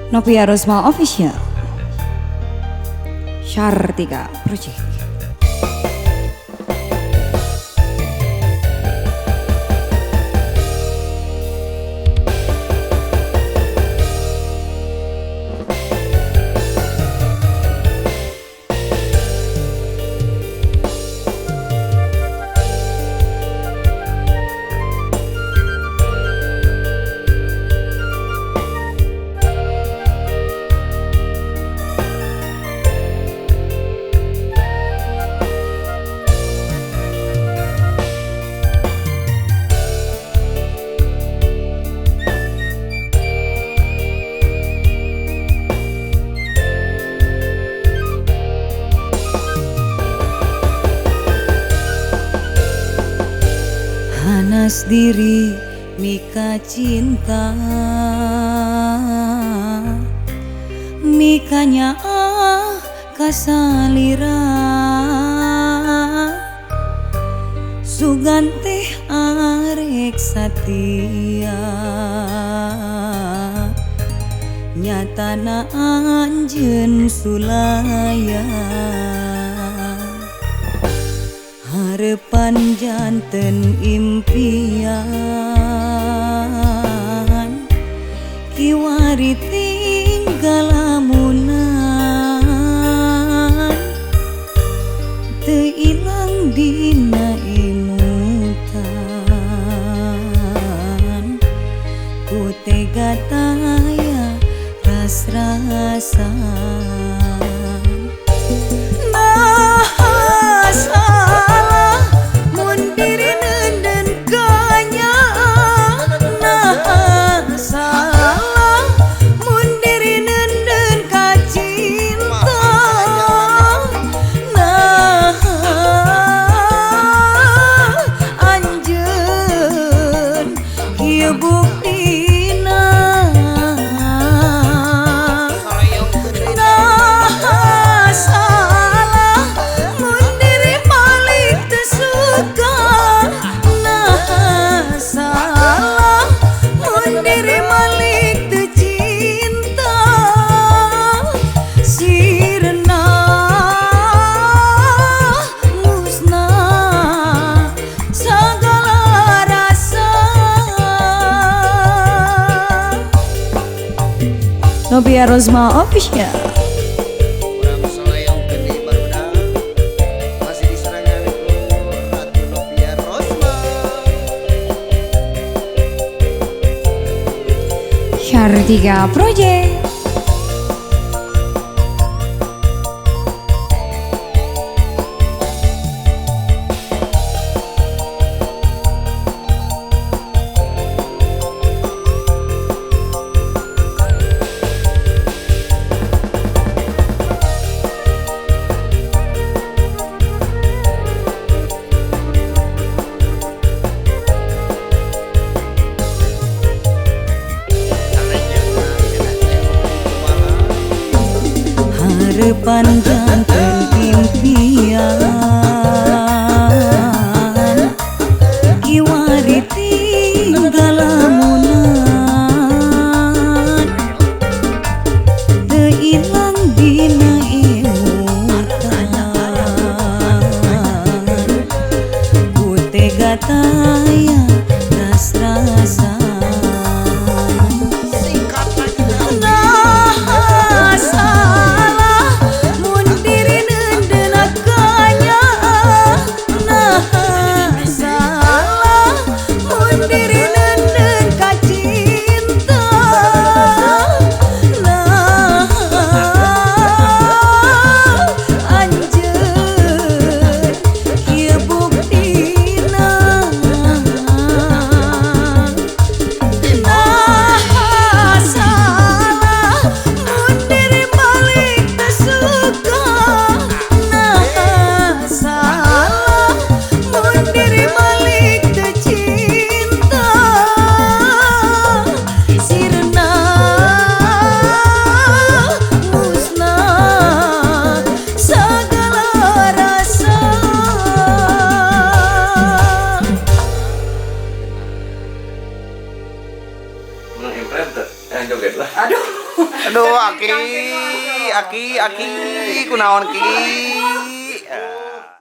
Novia Rosma Official Syartika Project. Panas diri mika cinta, mikanya kasalira, sugante arek satia, nyatana anjeun sulaya. Harapan janten impian kiwari tinggal lamunan, teu ilang dina imutan, ku tega taya ras-rasan. Novia Rosma Official. Urang soleong gede barudak masih diserangan ku Ratu Novia Rosma. Syartika Project. Harapan janten impian kiwari tinggal lamunan, teu ilang dina imutan, ku tega taya ras-rasan. Menang imprint joget lah. Aduh. Aduh, Aki, kunaon Ki?